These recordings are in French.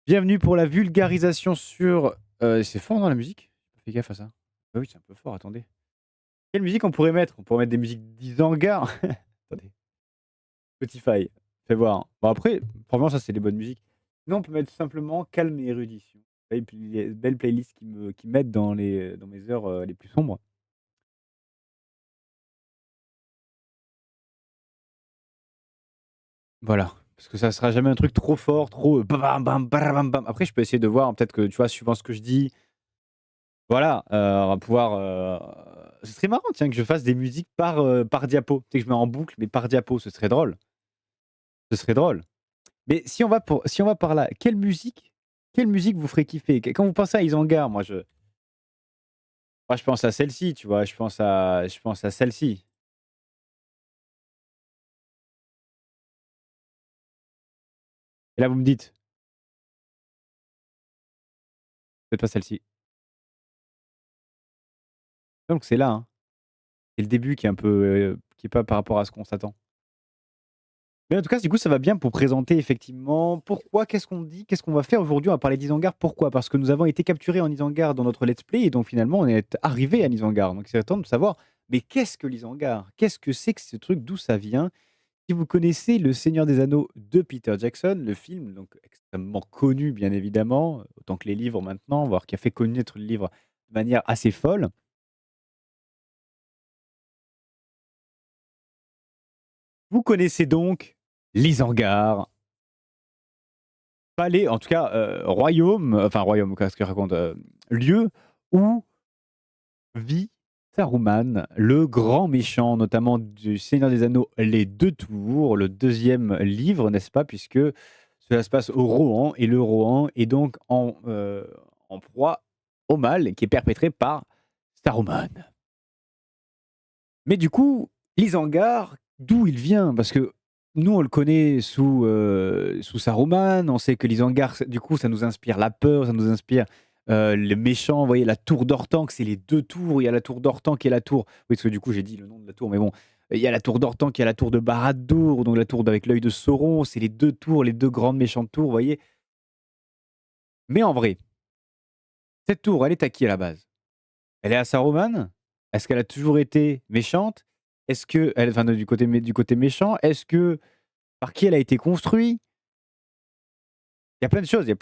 Bienvenue pour la vulgarisation sur c'est fort dans la musique? Fais gaffe à ça. Ah oui, c'est un peu fort, attendez. Quelle musique on pourrait mettre? On pourrait mettre des musiques d'Isengard. Attendez, Spotify, fais voir. Bon après, franchement ça c'est des bonnes musiques. Sinon on peut mettre simplement calme et érudition. Belle playlist qui m'aide dans mes heures, les plus sombres. Voilà, parce que ça sera jamais un truc trop fort, trop, bam bam, bam bam. Après je peux essayer de voir, peut-être que tu vois, suivant ce que je dis, voilà, on va pouvoir, ce serait marrant tiens que je fasse des musiques par diapo. Tu sais que je mets en boucle, mais par diapo, ce serait drôle. Ce serait drôle. Mais si on va par là, quelle musique vous ferait kiffer? Quand vous pensez à Isengard, moi je pense à celle-ci, tu vois? Je pense à celle-ci. Et là vous me dites, peut-être pas celle-ci. Donc c'est là, hein. C'est le début qui est un peu, qui est pas par rapport à ce qu'on s'attend. Mais en tout cas, du coup, ça va bien pour présenter effectivement pourquoi, qu'est-ce qu'on dit, qu'est-ce qu'on va faire aujourd'hui. On va parler d'Isengard. Pourquoi? Parce que nous avons été capturés en Isengard dans notre let's play et donc finalement on est arrivé à Isengard. Donc c'est temps de savoir, mais qu'est-ce que l'Isengard? Qu'est-ce que c'est que ce truc? D'où ça vient? Si vous connaissez Le Seigneur des Anneaux de Peter Jackson, le film, donc extrêmement connu bien évidemment, autant que les livres maintenant, voire qui a fait connaître le livre de manière assez folle. Vous connaissez donc l'Isengard. Palais, en tout cas, royaume, enfin royaume, qu'est-ce qu'il raconte? Lieu où vit Saruman, le grand méchant, notamment du Seigneur des Anneaux, Les 2 Tours, le deuxième livre, n'est-ce pas? Puisque cela se passe au Rohan et le Rohan est donc en proie au mal qui est perpétré par Saruman. Mais du coup, l'Isengard, d'où il vient? Parce que nous, on le connaît sous Saruman, on sait que l'Isengard, du coup, ça nous inspire la peur, ça nous inspire, les méchants. Vous voyez la tour d'Orthanc, c'est les 2 tours. Il y a la tour d'Orthanc et la tour oui, parce que du coup, j'ai dit le nom de la tour, mais bon. Il y a la tour d'Orthanc, il y a la tour de Barad-dûr, donc la tour avec l'œil de Sauron. C'est les 2 tours, les 2 grandes méchantes tours, vous voyez? Mais en vrai, cette tour, elle est à qui à la base? Elle est à Saruman? Est-ce qu'elle a toujours été méchante? Est-ce qu'elle enfin, du côté méchant? Est-ce que par qui elle a été construite? Il y a plein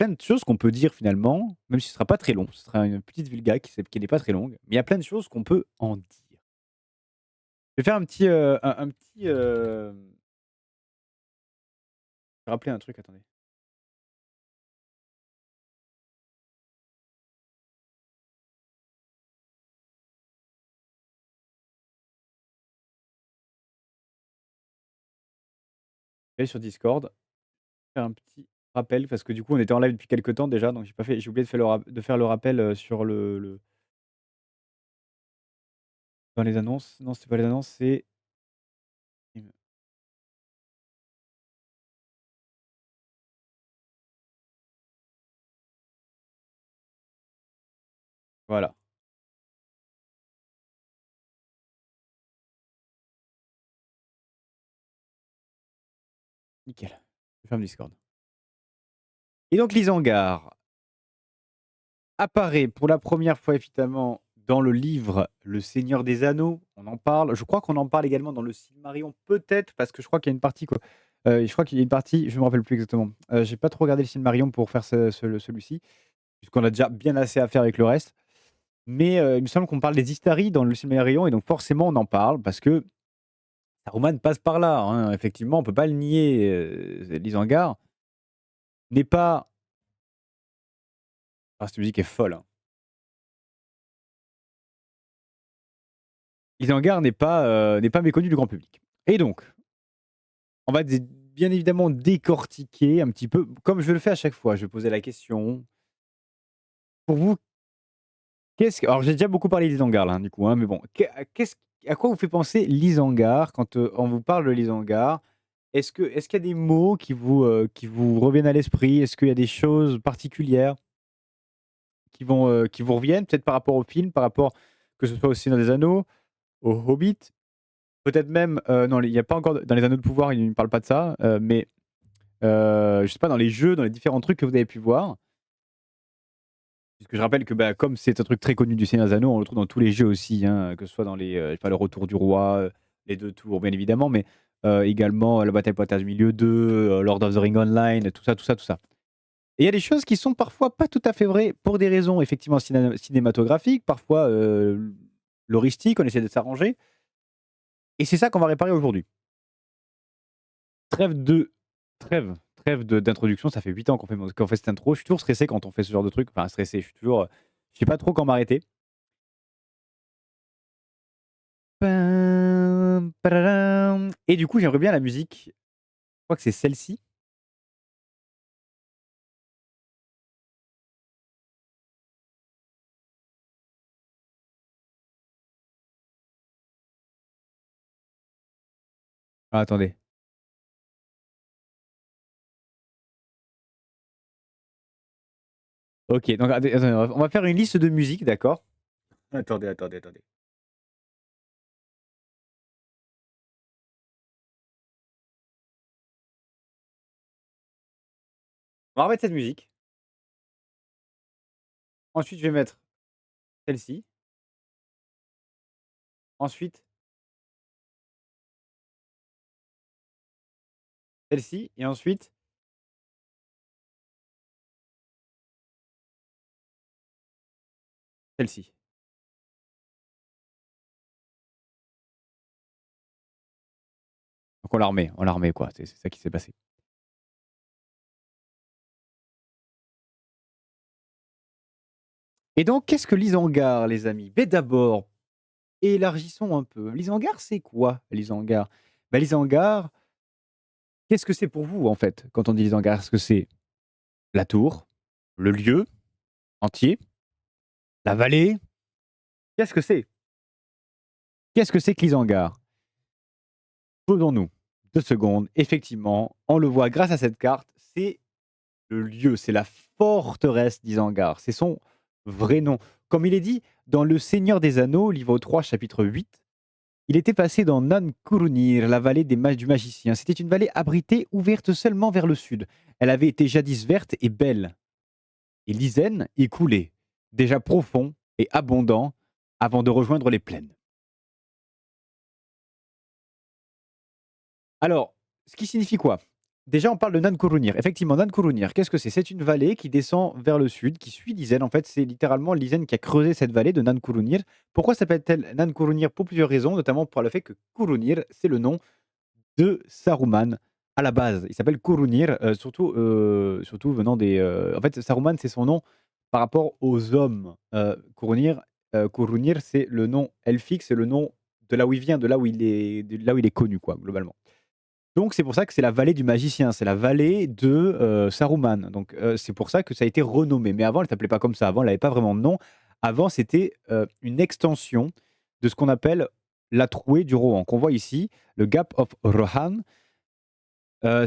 de choses qu'on peut dire finalement, même si ce sera pas très long. Ce sera une petite vulga qui n'est pas très longue, mais il y a plein de choses qu'on peut en dire. Je vais faire un petit, je vais rappeler un truc, attendez. Je vais aller sur Discord, faire un petit rappel parce que du coup, on était en live depuis quelque temps déjà, donc j'ai oublié de faire le rappel, sur le dans les annonces. Non, c'est pas les annonces, c'est voilà, nickel. Je ferme Discord. Et donc l'Isengard apparaît pour la première fois évidemment dans le livre Le Seigneur des Anneaux. On en parle. Je crois qu'on en parle également dans le Silmarillion, peut-être, parce que je crois qu'il y a une partie quoi, je crois qu'il y a une partie, je me rappelle plus exactement. J'ai pas trop regardé le Silmarillion pour faire celui-ci, puisqu'on a déjà bien assez à faire avec le reste. Mais, il me semble qu'on parle des Istari dans le Silmarillion et donc forcément on en parle parce que Saruman passe par là, hein. Effectivement, on peut pas le nier, l'Isengard n'est pas ah cette musique est folle, hein. Isengard n'est pas méconnu du grand public. Et donc, on va bien évidemment décortiquer un petit peu, comme je le fais à chaque fois. Je vais poser la question. Pour vous, alors j'ai déjà beaucoup parlé d'Isengard là, du coup, hein, mais bon, à quoi vous fait penser l'Isengard quand on vous parle de l'Isengard? Est-ce qu'il y a des mots qui vous reviennent à l'esprit? Est-ce qu'il y a des choses particulières qui vous reviennent, peut-être par rapport au film, par rapport que ce soit au Seigneur des Anneaux, au Hobbit? Peut-être même, non, il y a pas encore dans les Anneaux de pouvoir, il ne parle pas de ça, mais je sais pas, dans les jeux, dans les différents trucs que vous avez pu voir. Puisque je rappelle que, bah, comme c'est un truc très connu du Seigneur des Anneaux, on le trouve dans tous les jeux aussi, hein, que ce soit dans les, je sais pas, le Retour du Roi, les 2 tours bien évidemment, mais également la Bataille Pointage du Milieu 2, Lord of the Rings Online, tout ça, tout ça, tout ça. Et il y a des choses qui sont parfois pas tout à fait vraies pour des raisons effectivement cinématographiques, parfois, loristiques, on essaie de s'arranger et c'est ça qu'on va réparer aujourd'hui. Trêve de trêve d'introduction, ça fait 8 ans qu'on fait cette intro. Je suis toujours stressé quand on fait ce genre de truc, enfin stressé, je suis toujours, je sais pas trop quand m'arrêter. Pam, pararam et du coup, j'aimerais bien la musique, je crois que c'est celle-ci. Ah attendez. OK, donc attendez, on va faire une liste de musique, d'accord? Attendez, attendez, attendez. On va remettre cette musique. Ensuite, je vais mettre celle-ci. Ensuite, celle-ci et ensuite celle-ci. Donc on la remet quoi, c'est ça qui s'est passé. Et donc qu'est-ce que l'Isengard, les amis? Beh, d'abord, élargissons un peu. L'Isengard, c'est quoi l'Isengard? Bah, l'Isengard, qu'est-ce que c'est pour vous, en fait, quand on dit l'Isengard? Est-ce que c'est la tour, le lieu entier, la vallée? Qu'est-ce que c'est? Qu'est-ce que c'est que l'Isengard? Posons-nous 2 secondes. Effectivement, on le voit grâce à cette carte, c'est le lieu, c'est la forteresse d'Isengard. C'est son vrai nom. Comme il est dit dans Le Seigneur des Anneaux, livre 3, chapitre 8, il était passé dans Nan Kurunir, la vallée du magicien. C'était une vallée abritée, ouverte seulement vers le sud. Elle avait été jadis verte et belle. Et l'Isen y coulait, déjà profond et abondant, avant de rejoindre les plaines. Alors, ce qui signifie quoi? Déjà, on parle de Nan Kurunir. Effectivement, Nan Kurunir, qu'est-ce que c'est? C'est une vallée qui descend vers le sud, qui suit l'Isen. En fait, c'est littéralement l'Isen qui a creusé cette vallée de Nan Kurunir. Pourquoi s'appelle-t-elle Nan Kurunir? Pour plusieurs raisons, notamment pour le fait que Kurunir, c'est le nom de Saruman à la base. Il s'appelle Kurunir, surtout venant des. En fait, Saruman, c'est son nom par rapport aux hommes. Kurunir, c'est le nom elfique, c'est le nom de là où il vient, de là où il est connu, quoi, globalement. Donc c'est pour ça que c'est la vallée du magicien, c'est la vallée de, Saruman. Donc c'est pour ça que ça a été renommé. Mais avant, elle s'appelait pas comme ça. Avant, elle avait pas vraiment de nom. Avant, c'était, une extension de ce qu'on appelle la trouée du Rohan, qu'on voit ici, le Gap of Rohan.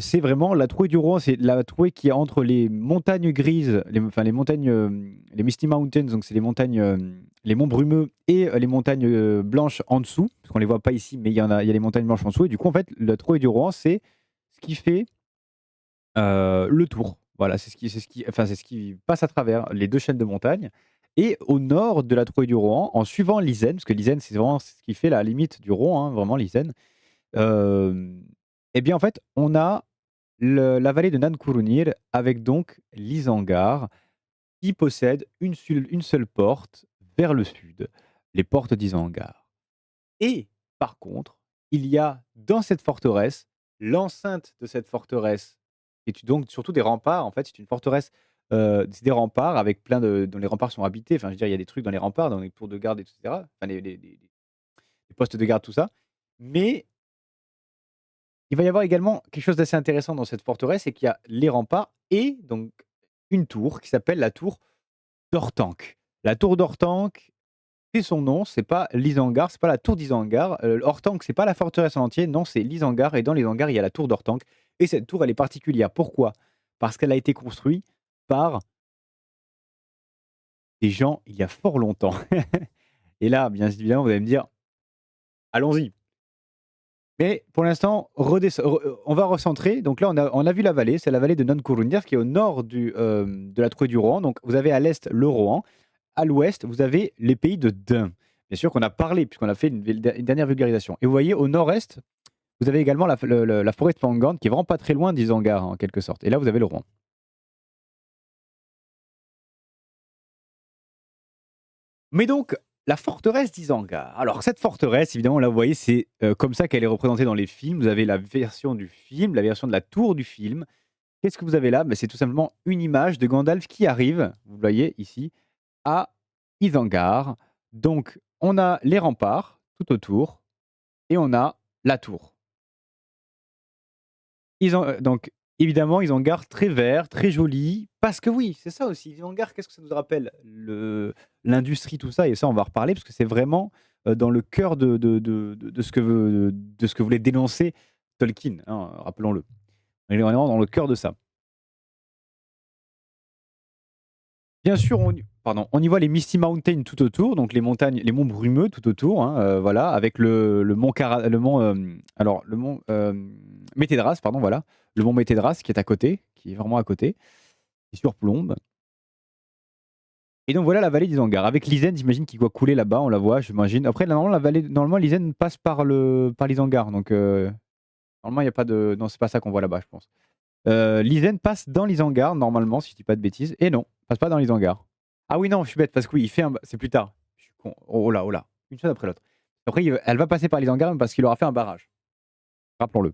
C'est vraiment la trouée du Rohan, c'est la trouée qui est entre les montagnes grises, les montagnes, les Misty Mountains, donc c'est les montagnes, les monts brumeux et les montagnes, blanches en dessous, parce qu'on les voit pas ici, mais il y a les montagnes blanches en dessous et du coup, en fait, la trouée du Rohan, c'est ce qui fait, le tour. Voilà, c'est ce qui passe à travers les 2 chaînes de montagnes et au nord de la trouée du Rohan, en suivant l'Isen, parce que l'Isen, c'est vraiment ce qui fait la limite du Rohan, hein, vraiment l'Isen. Hem et bien, en fait, on a la vallée de Nankurunir avec donc l'Isengard qui possède une seule porte vers le sud, les portes d'Isengard. Et par contre, il y a dans cette forteresse, l'enceinte de cette forteresse et donc surtout des remparts. En fait, c'est une forteresse, c'est des remparts avec plein de dont les remparts sont habités. Enfin, je veux dire, il y a des trucs dans les remparts, dans les tours de garde et cetera. Enfin, les postes de garde, tout ça. Mais il va y avoir également quelque chose d'assez intéressant dans cette forteresse, c'est qu'il y a les remparts et donc une tour qui s'appelle la tour d'Orthanc. La tour d'Orthanc, c'est son nom, c'est pas l'Isengard, c'est pas la tour d'Isengard. Orthanc, c'est pas la forteresse en entier, non, c'est l'Isengard et dans l'Isengard, il y a la tour d'Orthanc et cette tour, elle est particulière. Pourquoi? Parce qu'elle a été construite par des gens il y a fort longtemps. Et là, bien évidemment, vous allez me dire: «Allons-y». Mais pour l'instant, on va recentrer. Donc là, on a vu la vallée, c'est la vallée de Noncoruñas qui est au nord de la trouée du Rohan. Donc vous avez à l'est le Rohan, à l'ouest, vous avez les pays de Dun. Bien sûr qu'on a parlé, puisqu'on a fait une dernière vulgarisation. Et vous voyez, au nord-est, vous avez également la forêt de Fangand, qui est vraiment pas très loin d'Isengard, en quelque sorte. Et là, vous avez le Rohan. Mais donc, la forteresse d'Isengard. Alors, cette forteresse, évidemment, là, vous voyez, c'est comme ça qu'elle est représentée dans les films. Vous avez la version du film, la version de la tour du film. Qu'est-ce que vous avez là? Bah, c'est tout simplement une image de Gandalf qui arrive, vous le voyez ici, à Isengard. Donc, on a les remparts tout autour et on a la tour. Donc, évidemment, Isengard très vert, très joli, parce que oui, c'est ça aussi. Isengard, qu'est-ce que ça nous rappelle? L'industrie, tout ça, et ça, on va en reparler, parce que c'est vraiment dans le cœur de ce que voulait dénoncer Tolkien, hein, rappelons-le. On est vraiment dans le cœur de ça. Bien sûr, on y voit les Misty Mountains tout autour, donc les montagnes, les monts brumeux tout autour, hein, voilà, avec le mont Métédras, pardon, voilà, le mont Métédras qui est à côté, qui est vraiment à côté, qui surplombe. Et donc voilà la vallée d'Isengard. Avec l'Isen, j'imagine qu'il doit couler là-bas, on la voit, j'imagine. Après, normalement, normalement, l'Isen passe par l'Isengard, donc normalement, il y a pas de, non, c'est pas ça qu'on voit là-bas, je pense. L'Isen passe dans l'Isengard, normalement, si je dis pas de bêtises, et non, passe pas dans l'Isengard. Ah oui, non, je suis bête, parce que oui, il fait un c'est plus tard. Je suis con. Oh là, oh là, une chose après l'autre. Après, elle va passer par l'Isengard parce qu'il aura fait un barrage, rappelons-le.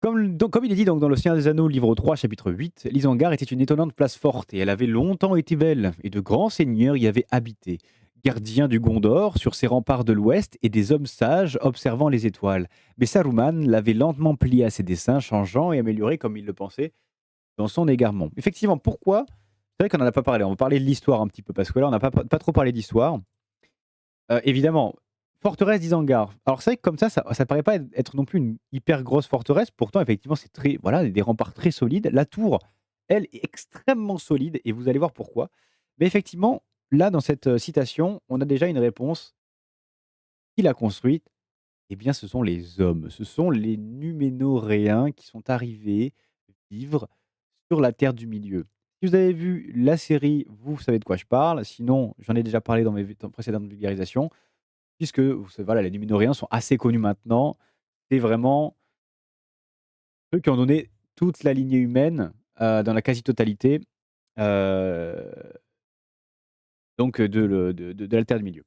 Comme il est dit donc dans Le Seigneur des Anneaux, livre 3, chapitre 8, l'Isengard était une étonnante place forte, et elle avait longtemps été belle, et de grands seigneurs y avaient habité, gardiens du Gondor sur ses remparts de l'ouest, et des hommes sages observant les étoiles. Mais Saruman l'avait lentement plié à ses desseins, changeant et amélioré comme il le pensait dans son égarement. Effectivement, pourquoi? C'est vrai qu'on n'en a pas parlé. On va parler de l'histoire un petit peu, parce que là, on n'a pas trop parlé d'histoire. Évidemment, forteresse d'Isengard. Alors c'est vrai que comme ça paraît pas être non plus une hyper grosse forteresse. Pourtant, effectivement, c'est très, voilà, des remparts très solides. La tour, elle, est extrêmement solide, et vous allez voir pourquoi. Mais effectivement, là, dans cette citation, on a déjà une réponse. Qui l'a construite? Eh bien, ce sont les hommes. Ce sont les Numénoréens qui sont arrivés vivre sur la Terre du Milieu. Si vous avez vu la série, vous savez de quoi je parle. Sinon, j'en ai déjà parlé dans mes précédentes vulgarisations, puisque voilà, les Numénoréens sont assez connus maintenant. C'est vraiment eux qui ont donné toute la lignée humaine dans la quasi-totalité euh, donc de la Terre du Milieu.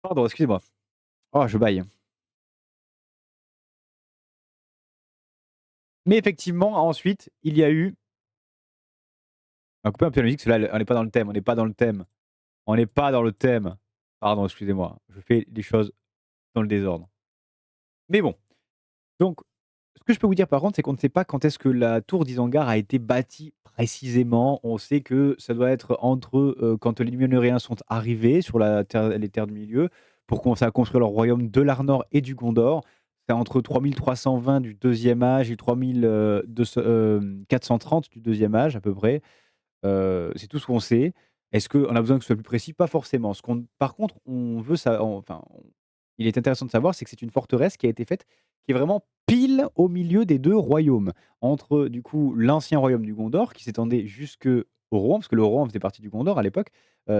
Pardon, excusez-moi. Oh, je baille. Mais effectivement, ensuite, il y a eu. On va couper un peu la musique, parce que là, on n'est pas dans le thème. On n'est pas dans le thème. On n'est pas dans le thème. Pardon, excusez-moi. Je fais les choses dans le désordre. Mais bon, donc, ce que je peux vous dire par contre, c'est qu'on ne sait pas quand est-ce que la tour d'Isengard a été bâtie précisément. On sait que ça doit être entre quand les Numénoréens sont arrivés sur les terres du milieu pour commencer à construire leur royaume de l'Arnor et du Gondor. C'est entre 3320 du deuxième âge et 3430 du deuxième âge à peu près. C'est tout ce qu'on sait. Est-ce qu'on a besoin que ce soit plus précis? Pas forcément. Par contre, on veut ça, il est intéressant de savoir, c'est que c'est une forteresse qui a été faite, qui est vraiment pile au milieu des 2 royaumes. Entre, du coup, l'ancien royaume du Gondor qui s'étendait jusqu'au Rohan, parce que le Rohan faisait partie du Gondor à l'époque.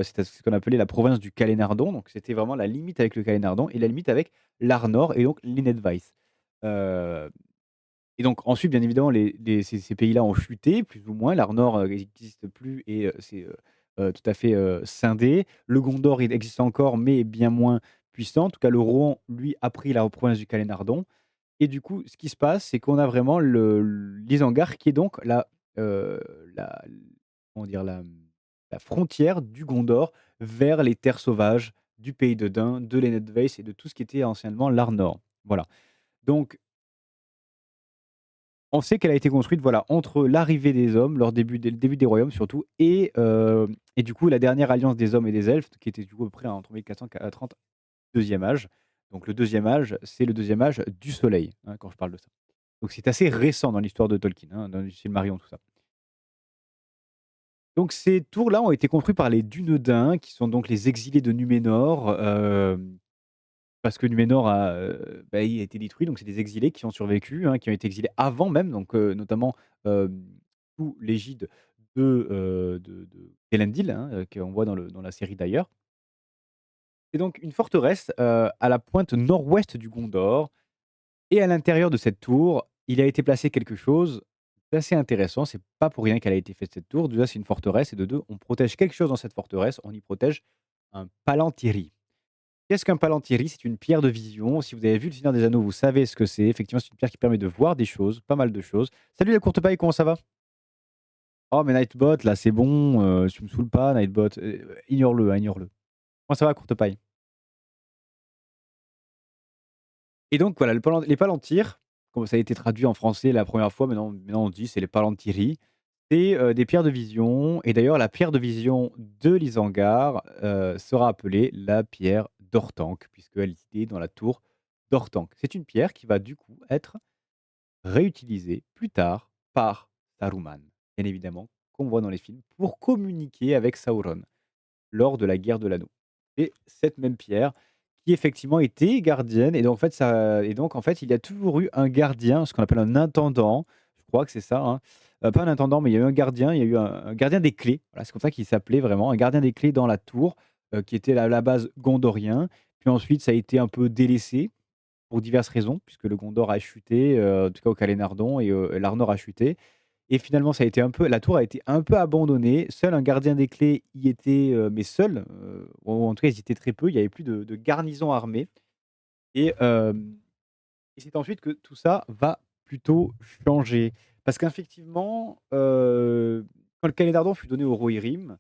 C'était ce qu'on appelait la province du Calénardon, donc c'était vraiment la limite avec le Calénardon et la limite avec l'Arnor et donc l'Inedvaïs. Heu et donc ensuite, bien évidemment, ces pays-là ont chuté, plus ou moins. L'Arnor n'existe plus et c'est tout à fait scindé. Le Gondor, il existe encore, mais bien moins puissant. En tout cas, le Rohan, lui, a pris la province du Calénardon. Et du coup, ce qui se passe, c'est qu'on a vraiment l'Isengard qui est donc euh, la, comment dire, la frontière du Gondor vers les terres sauvages du pays de Dain, de l'Enedvaïs et de tout ce qui était anciennement l'Arnor. Voilà. Donc, on sait qu'elle a été construite, voilà, entre l'arrivée des hommes, le début des royaumes surtout, et du coup la dernière alliance des hommes et des elfes, qui était du coup à peu près entre 1430, deuxième âge. Donc le deuxième âge, c'est le deuxième âge du soleil, hein, quand je parle de ça. Donc c'est assez récent dans l'histoire de Tolkien, hein, dans le Silmarillion, tout ça. Donc ces tours-là ont été construits par les Dunedains, qui sont donc les exilés de Numénor, parce que Numénor il a été détruit, donc c'est des exilés qui ont survécu, hein, qui ont été exilés avant même, donc notamment, hem, sous l'égide de Elendil, hein, qu'on voit dans la série d'ailleurs. C'est donc une forteresse, à la pointe nord-ouest du Gondor et à l'intérieur de cette tour, il a été placé quelque chose d'assez intéressant. C'est pas pour rien qu'elle a été faite cette tour. Déjà, c'est une forteresse et de 2, on protège quelque chose dans cette forteresse, on y protège un Palantiri. Qu'est-ce qu'un Palantiri? C'est une pierre de vision. Si vous avez vu Le Seigneur des Anneaux, vous savez ce que c'est. Effectivement, c'est une pierre qui permet de voir des choses, pas mal de choses. Salut la courte paille, comment ça va? Oh mais Nightbot là, c'est bon, tu me saoules pas Nightbot, ignore-le, hein, ignore-le. Comment ça va courte paille? Et donc voilà, les Palantirs, comme ça a été traduit en français la première fois, maintenant on dit c'est les Palantiri. C'est, des pierres de vision et d'ailleurs la pierre de vision de l'Isengard, sera appelée la pierre d'Orthanc puisqu'elle était dans la tour d'Orthanc. C'est une pierre qui va du coup être réutilisée plus tard par Saruman, bien évidemment, qu'on voit dans les films, pour communiquer avec Sauron lors de la guerre de l'anneau. Et cette même pierre qui effectivement était gardienne et donc en fait, il y a toujours eu un gardien, ce qu'on appelle un intendant, je crois que c'est ça, hein. Pas un intendant, mais il y a eu un gardien, il y a eu un gardien des clés, voilà, c'est comme ça qu'il s'appelait vraiment, un gardien des clés dans la tour, qui était à la base gondorien. Puis ensuite, ça a été un peu délaissé pour diverses raisons, puisque le Gondor a chuté, en tout cas au Calénardon et l'Arnor a chuté. Et finalement, ça a été un peu la tour a été un peu abandonnée. Seul un gardien des clés y était, mais seul, ou en tout cas, ils étaient très peu. Il y avait plus de garnison armée et c'est ensuite que tout ça va plutôt changer. Parce qu'effectivement, quand le Calédardon fut donné au Rohirrim,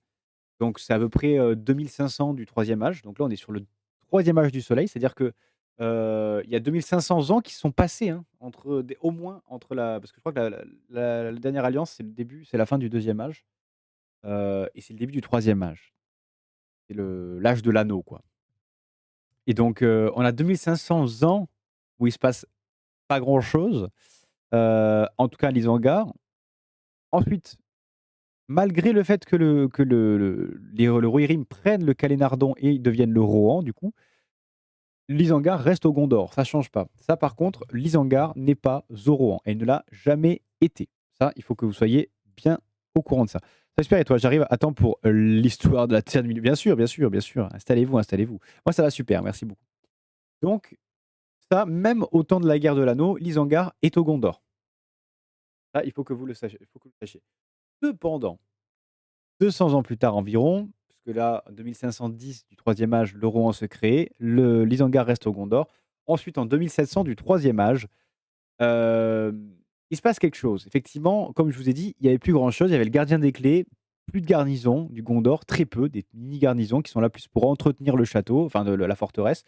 donc c'est à peu près, 2500 du troisième âge. Donc là, on est sur le troisième âge du soleil. C'est-à-dire que, il y a 2500 ans qui sont passés, hein, entre des au moins entre la parce que je crois que la dernière alliance, c'est la fin du deuxième âge, et c'est le début du troisième âge. C'est l'âge de l'anneau, quoi. Et donc, on a 2500 ans où il se passe pas grand-chose, en tout cas à l'Isengard. Ensuite, malgré le fait que le Rohirrim prennent le Calénardon et ils deviennent le Rohan, du coup, l'Isengard reste au Gondor, ça change pas. Ça, par contre, l'Isengard n'est pas au Rohan. Elle ne l'a jamais été. Ça, il faut que vous soyez bien au courant de ça. J'espère et toi, j'arrive à temps pour l'histoire de la Terre du Milieu. Bien sûr, bien sûr, bien sûr. Installez-vous, installez-vous. Moi, ça va super, merci beaucoup. Donc, ça, même au temps de la guerre de l'anneau, l'Isengard est au Gondor. Ça, il faut que vous le sachiez. Il faut que vous le sachiez. Cependant, 200 ans plus tard environ, parce que là, en 2510 du troisième âge, le Rohan se crée, l'Isengard reste au Gondor. Ensuite, en 2700 du troisième âge, il se passe quelque chose. Effectivement, comme je vous ai dit, il y avait plus grand chose. Il y avait le gardien des clés, plus de garnison du Gondor, très peu, des mini-garnisons qui sont là plus pour entretenir le château, enfin la forteresse.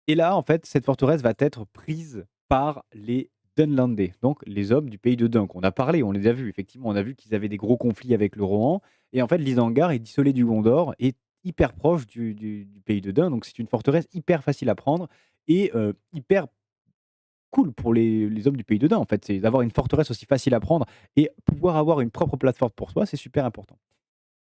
Et là, en fait, cette forteresse va être prise par les Dunlandais, donc les hommes du pays de Dun, qu'on a parlé, on les a vus. Effectivement, on a vu qu'ils avaient des gros conflits avec le Rohan. Et en fait, l'Isengard est dissolé du Gondor, est hyper proche du pays de Dun. Donc c'est une forteresse hyper facile à prendre et hyper cool pour les hommes du pays de Dun, en fait. C'est d'avoir une forteresse aussi facile à prendre et pouvoir avoir une propre plateforme pour soi, c'est super important.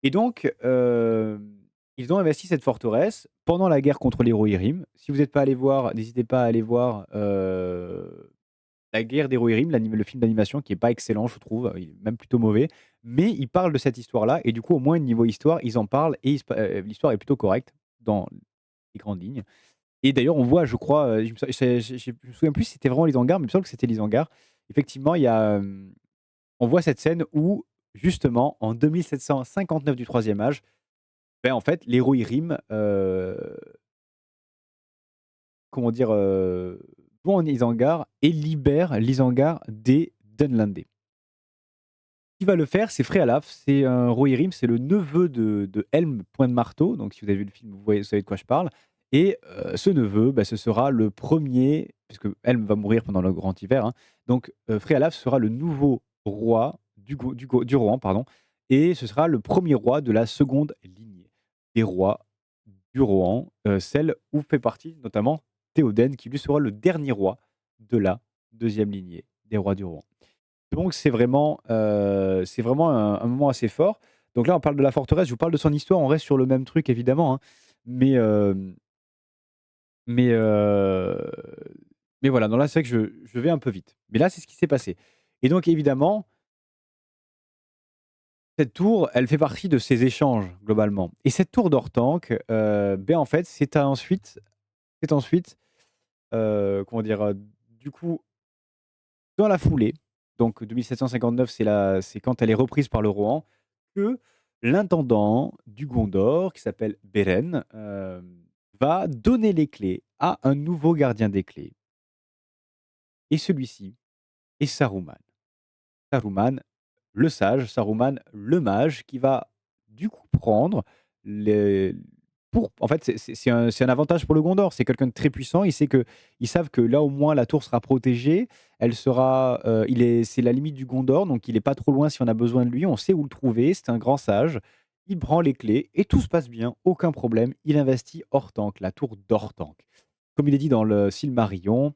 Et donc, ils ont investi cette forteresse pendant la guerre contre les Rohirrim. Si vous n'êtes pas allé voir, n'hésitez pas à aller voir, La guerre des Rohirrim, le film d'animation qui est pas excellent, je trouve, il est même plutôt mauvais, mais il parle de cette histoire-là et du coup, au moins niveau histoire, ils en parlent et l'histoire est plutôt correcte dans les grandes lignes. Et d'ailleurs, on voit, je crois, je me souviens plus si c'était vraiment l'Isengard, mais il me semble que c'était l'Isengard. Effectivement, on voit cette scène où, justement, en 2759 du troisième âge, en fait, les Rohirrim, comment dire? Vont en Isengard et libèrent l'Isengard des Dunlandais. Qui va le faire, c'est Frealaf, c'est un Rohirrim, c'est le neveu de Helm Point de Marteau, donc si vous avez vu le film, vous savez de quoi je parle et ce neveu, ce sera le premier, puisque Helm va mourir pendant le grand hiver, hein, donc Frealaf sera le nouveau roi du Rohan, pardon, et ce sera le premier roi de la seconde lignée des rois du Rohan, celle où fait partie notamment Théoden, qui lui sera le dernier roi de la deuxième lignée des rois du Rohan. Donc c'est vraiment un moment assez fort. Donc là, on parle de la forteresse, je vous parle de son histoire, on reste sur le même truc évidemment, hein. Mais, mais, heu, mais voilà, non là, c'est vrai que je vais un peu vite. Mais là, c'est ce qui s'est passé. Et donc évidemment, cette tour, elle fait partie de ces échanges globalement. Et cette tour d'Ortanque, beh, en fait, c'est ensuite, comment dire? Du coup, dans la foulée, donc de 1759, c'est quand elle est reprise par le Rohan, que l'intendant du Gondor, qui s'appelle Beren, va donner les clés à un nouveau gardien des clés. Et celui-ci est Saruman. Saruman le sage, Saruman le mage, qui va du coup prendre les pour en fait, c'est un avantage pour le Gondor. C'est quelqu'un de très puissant. Ils savent que là, au moins, la tour sera protégée. Elle sera, c'est la limite du Gondor, donc il est pas trop loin si on a besoin de lui. On sait où le trouver. C'est un grand sage. Il prend les clés et tout se passe bien, aucun problème. Il investit Orthanc, la tour d'Orthanc. Comme il est dit dans le Silmarillion,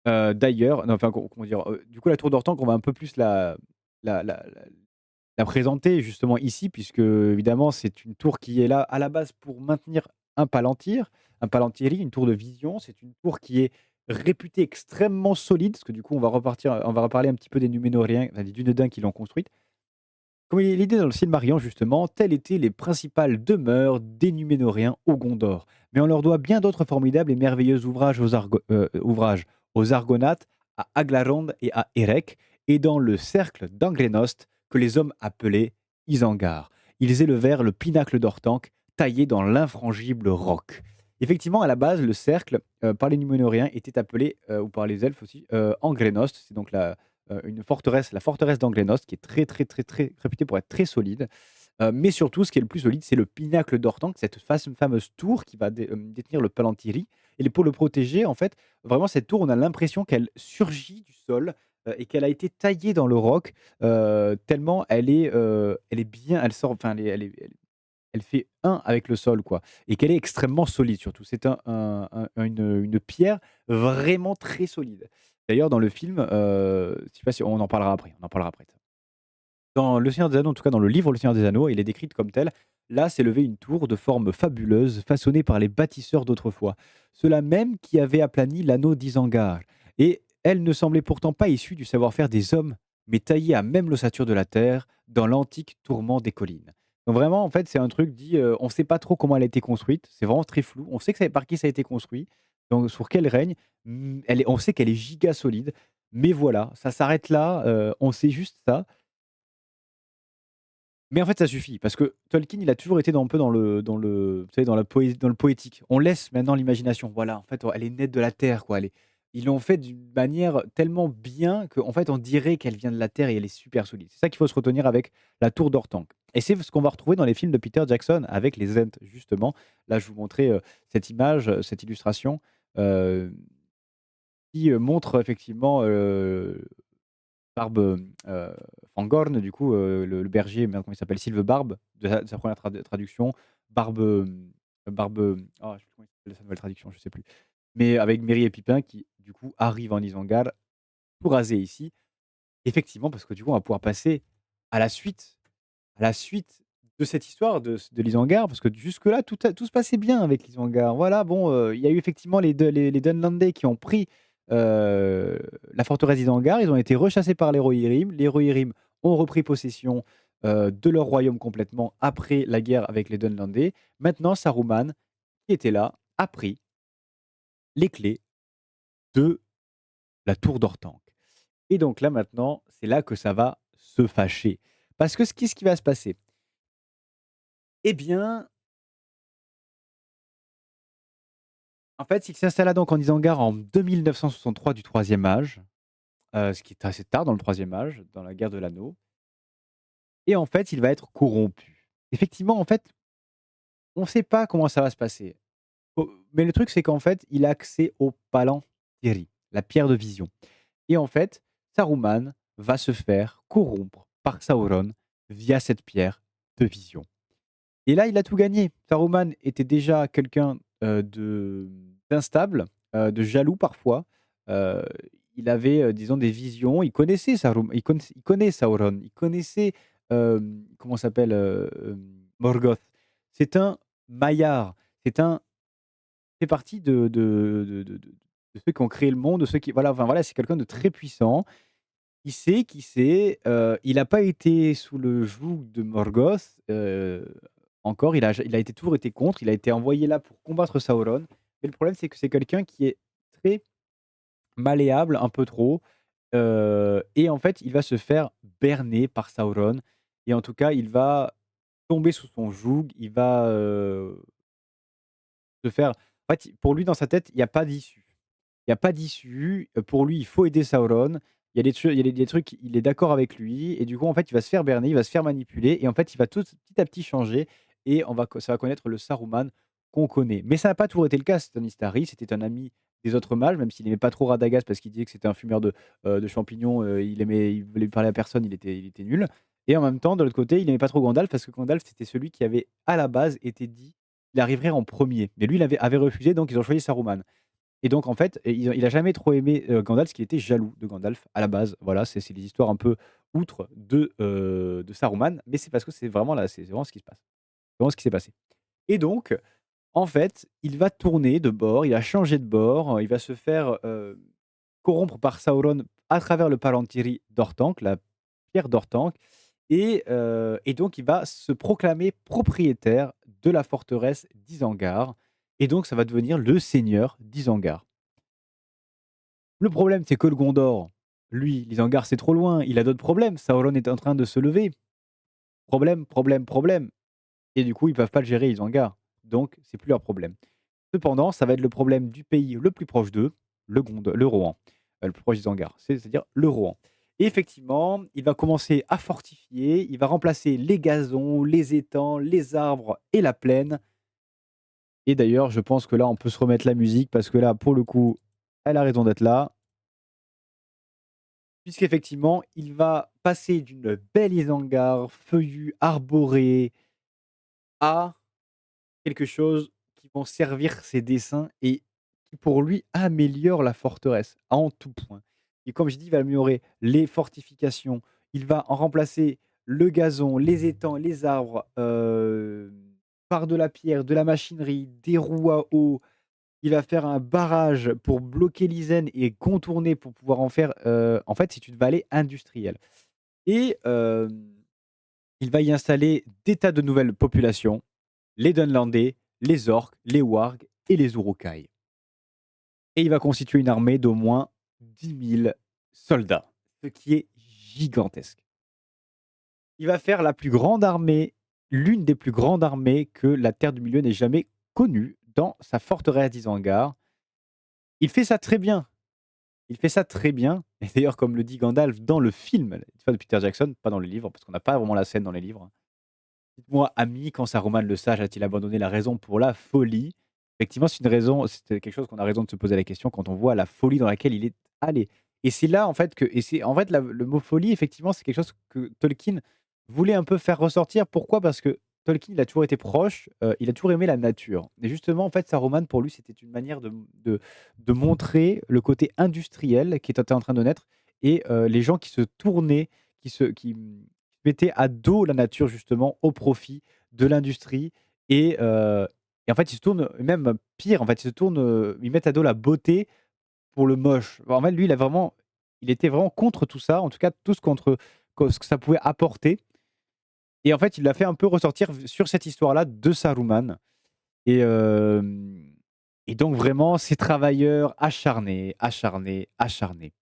d'ailleurs non, enfin, comment dire? Du coup, la tour d'Orthanc, on va un peu plus la la présenter justement ici, puisque évidemment, c'est une tour qui est là à la base pour maintenir un palantir, un palantiri, une tour de vision. C'est une tour qui est réputée extrêmement solide, parce que du coup, on va reparler un petit peu des Numénoriens, enfin des Dunédains qui l'ont construite. Comme il est dit dans le Silmarillion justement, telles étaient les principales demeures des Numénoriens au Gondor. Mais on leur doit bien d'autres formidables et merveilleux ouvrages aux Argonates, à Aglarond et à Erech, et dans le cercle d'Anglenost que les hommes appelaient Isengard. Ils élevèrent le pinacle d'Orthanc, taillé dans l'infrangible roc. Effectivement, à la base, le cercle, par les Numénoriens, était appelé, ou par les elfes aussi, Anglenost. C'est donc une forteresse, la forteresse d'Anglenost, qui est très, très, très, très réputée pour être très solide. Mais surtout, ce qui est le plus solide, c'est le pinacle d'Orthanc, cette fameuse tour qui va détenir le Palantiri. Et pour le protéger, en fait, vraiment, cette tour, on a l'impression qu'elle surgit du sol et qu'elle a été taillée dans le roc, tellement elle est bien, elle sort, enfin, elle fait un avec le sol, quoi. Et qu'elle est extrêmement solide, surtout. C'est une pierre vraiment très solide. D'ailleurs, dans le film, je sais pas si on en parlera après, on en parlera après de ça. Dans Le Seigneur des Anneaux, en tout cas dans le livre Le Seigneur des Anneaux, il est décrite comme telle. Là, s'est levée une tour de forme fabuleuse, façonnée par les bâtisseurs d'autrefois. Ceux-là même qui avaient aplani l'anneau d'Isengard. Et elle ne semblait pourtant pas issue du savoir-faire des hommes, mais taillée à même l'ossature de la terre, dans l'antique tourment des collines. Donc vraiment, en fait, c'est un truc dit, on ne sait pas trop comment elle a été construite. C'est vraiment très flou. On sait que par qui ça a été construit, donc sur quel règne. On sait qu'elle est giga solide. Mais voilà, ça s'arrête là. On sait juste ça. Mais en fait, ça suffit parce que Tolkien, il a toujours été un peu tu sais, dans le poétique. On laisse maintenant l'imagination. Voilà, en fait, elle est nette de la terre, quoi. Ils l'ont fait d'une manière tellement bien qu'en fait, on dirait qu'elle vient de la terre et elle est super solide. C'est ça qu'il faut se retenir avec la tour d'Orthanc. Et c'est ce qu'on va retrouver dans les films de Peter Jackson avec les Ents, justement. Là, je vous montrais cette image, cette illustration euh, qui montre effectivement Barbe, Fangorn, du coup, le berger, merde, comment il s'appelle? Sylvebarbe, de sa première traduction. Barbe, je sais plus comment il s'appelle sa nouvelle traduction, je sais plus. Mais avec Merry et Pippin qui, du coup, arrivent en Isengard, tout rasé ici. Effectivement, parce que du coup, on va pouvoir passer à la suite de cette histoire de l'Isengard, parce que jusque-là, tout se passait bien avec l'Isengard. Voilà, bon, il y a eu effectivement les Dunlandais qui ont pris, heu, la forteresse d'Isengard. Ils ont été rechassés par les Rohirrim. Les Rohirrim ont repris possession, de leur royaume complètement après la guerre avec les Dunlandais. Maintenant, Saruman, qui était là, a pris les clés de la tour d'Orthanc. Et donc là, maintenant, c'est là que ça va se fâcher. Parce que ce qui va se passer? Eh bien, en fait, il s'installa donc en Isengard en 2963 du troisième âge, ce qui est assez tard dans le troisième âge, dans la guerre de l'Anneau. Et en fait, il va être corrompu. Effectivement, en fait, on ne sait pas comment ça va se passer. Mais le truc, c'est qu'en fait, il a accès au Palantiri, la pierre de vision. Et en fait, Saruman va se faire corrompre par Sauron via cette pierre de vision. Et là, il a tout gagné. Saruman était déjà quelqu'un, d'instable, de jaloux parfois. Heu, il avait, disons des visions. Il connaissait Sauron, il connaissait Sauron, il connaissait, comment s'appelle, Morgoth. C'est un Maillard. C'est un fait partie de ceux qui ont créé le monde, de ceux qui voilà, enfin voilà, c'est quelqu'un de très puissant. Il a pas été sous le joug de Morgoth, encore, il a été toujours été contre, il a été envoyé là pour combattre Sauron. Mais le problème, c'est que c'est quelqu'un qui est très malléable, un peu trop, et en fait, il va se faire berner par Sauron et en tout cas, il va tomber sous son joug, il va, se faire en fait, pour lui, dans sa tête, il y a pas d'issue. Il y a pas d'issue, pour lui, il faut aider Sauron. Il y a des trucs, il est d'accord avec lui et du coup, en fait, il va se faire berner, il va se faire manipuler et en fait, il va tout petit à petit changer et ça va connaître le Saruman qu'on connaît. Mais ça n'a pas toujours été le cas, Stannis Istari, c'était un ami des autres mages, même s'il aimait pas trop Radagast parce qu'il disait que c'était un fumeur de champignons, il voulait parler à personne, il était nul et en même temps, de l'autre côté, il aimait pas trop Gandalf parce que Gandalf, c'était celui qui avait, à la base, été dit qu'il arriverait en premier. Mais lui, il avait refusé, donc ils ont choisi Saruman. Et donc en fait, il a jamais trop aimé, Gandalf parce qu'il était jaloux de Gandalf à la base. Voilà, c'est des histoires un peu outre de Saruman, mais c'est parce que c'est vraiment ce qui se passe. C'est vraiment ce qui s'est passé. Et donc, en fait, il va tourner de bord, il va changer de bord, il va se faire, corrompre par Sauron à travers le Palantiri d'Orthanc, la pierre d'Orthanc et donc il va se proclamer propriétaire de la forteresse d'Isengard et donc ça va devenir le seigneur d'Isengard. Le problème, c'est que le Gondor, lui, l'Isengard, c'est trop loin, il a d'autres problèmes. Sauron est en train de se lever. Problème, problème, problème. Et du coup, ils peuvent pas le gérer, Isengard. Donc, c'est plus leur problème. Cependant, ça va être le problème du pays le plus proche d'eux, le Rohan, le plus proche d'Isengard, c'est-à-dire le Rohan. Et effectivement, il va commencer à fortifier, il va remplacer les gazons, les étangs, les arbres et la plaine. Et d'ailleurs, je pense que là, on peut se remettre la musique parce que là, pour le coup, elle a raison d'être là. Puisqu'effectivement, il va passer d'une belle Isengard feuillue, arborée, à quelque chose qui vont servir ses dessins et qui, pour lui, améliore la forteresse en tout point. Et comme je dis, il va améliorer les fortifications, il va en remplacer le gazon, les étangs, les arbres, par de la pierre, de la machinerie, des roues à eau. Il va faire un barrage pour bloquer l'Isen et contourner pour pouvoir en faire, en fait, c'est une vallée industrielle. Et il va y installer des tas de nouvelles populations, les Dunlandais, les Orques, les Wargs et les Uruk-hai. Et il va constituer une armée d'au moins 10 000 soldats, ce qui est gigantesque. Il va faire la plus grande armée, l'une des plus grandes armées que la Terre du Milieu n'ait jamais connue dans sa forteresse d'Isengard. Il fait ça très bien. Il fait ça très bien. Et d'ailleurs, comme le dit Gandalf dans le film de Peter Jackson, pas dans les livres, parce qu'on n'a pas vraiment la scène dans les livres. Dites-moi, ami, quand Saruman le sage a-t-il abandonné la raison pour la folie? Effectivement, c'est une raison, c'est quelque chose qu'on a raison de se poser la question quand on voit la folie dans laquelle il est allé. Et c'est là, en fait, le mot folie, effectivement, c'est quelque chose que Tolkien voulait un peu faire ressortir. Pourquoi? Parce que Tolkien, il a toujours été proche, il a toujours aimé la nature. Et justement, en fait, Saruman, pour lui, c'était une manière de montrer le côté industriel qui était en train de naître et les gens qui se tournaient, mettaient à dos la nature justement au profit de l'industrie et et en fait, ils se tournent même pire, en fait, ils mettent à dos la beauté pour le moche. En fait, lui, il était vraiment contre tout ça, en tout cas tout ce que ça pouvait apporter et en fait, il l'a fait un peu ressortir sur cette histoire-là de Saruman et donc vraiment ces travailleurs acharnés, acharnés, acharnés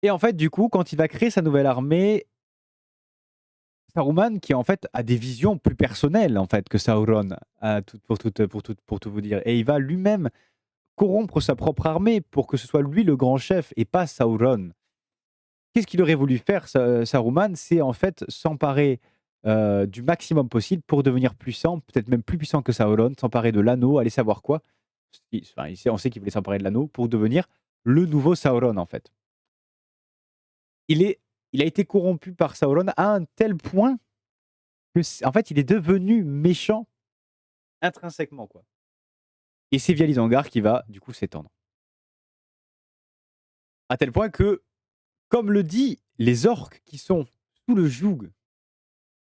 et en fait, du coup, quand il va créer sa nouvelle armée, Saruman qui en fait a des visions plus personnelles en fait que Sauron pour tout vous dire et il va lui-même corrompre sa propre armée pour que ce soit lui le grand chef et pas Sauron. Qu'est-ce qu'il aurait voulu faire Saruman? C'est en fait s'emparer, du maximum possible pour devenir puissant, peut-être même plus puissant que Sauron, s'emparer de l'anneau, allez savoir quoi. On sait qu'il voulait s'emparer de l'anneau pour devenir le nouveau Sauron en fait. Il est il a été corrompu par Sauron à un tel point en fait, il est devenu méchant intrinsèquement, quoi. Et c'est via l'Isengard qui va, du coup, s'étendre. À tel point que, comme le dit les orques qui sont sous le joug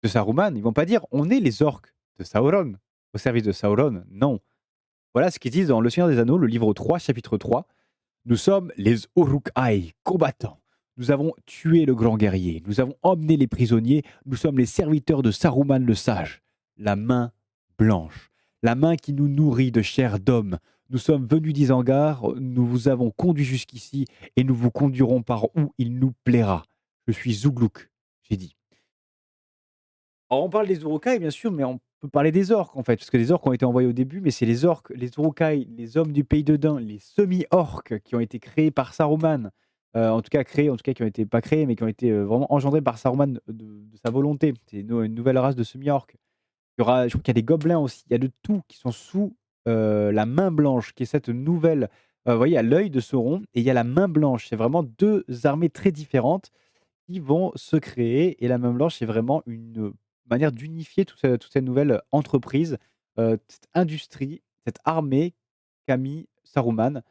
de Saruman, ils vont pas dire: «On est les orques de Sauron, au service de Sauron». Non. Voilà ce qu'ils disent dans Le Seigneur des Anneaux, le livre 3, chapitre 3. Nous sommes les Uruk-hai, combattants. Nous avons tué le grand guerrier. Nous avons emmené les prisonniers. Nous sommes les serviteurs de Saruman le sage. La main blanche. La main qui nous nourrit de chair d'homme. Nous sommes venus d'Isengard. Nous vous avons conduit jusqu'ici et nous vous conduirons par où il nous plaira. Je suis Zougluk, j'ai dit. Alors on parle des Uruk-hai bien sûr, mais on peut parler des orques en fait, parce que les orques ont été envoyés au début, mais c'est les orques, les Uruk-hai, les hommes du pays de Dain, les semi-orques qui ont été créés par Saruman, en tout cas créés, en tout cas qui ont été pas créés, mais qui ont été, vraiment engendrés par Saruman de sa volonté. C'est une nouvelle race de semi-orques. Il y aura, je crois qu'il y a des gobelins aussi, il y a de tout qui sont sous, la main blanche, qui est cette nouvelle, vous voyez, il y a l'œil de Sauron et il y a la main blanche. C'est vraiment 2 armées très différentes qui vont se créer et la main blanche, c'est vraiment une manière d'unifier toute cette nouvelle entreprise, cette industrie, cette armée qu'a mis Saruman,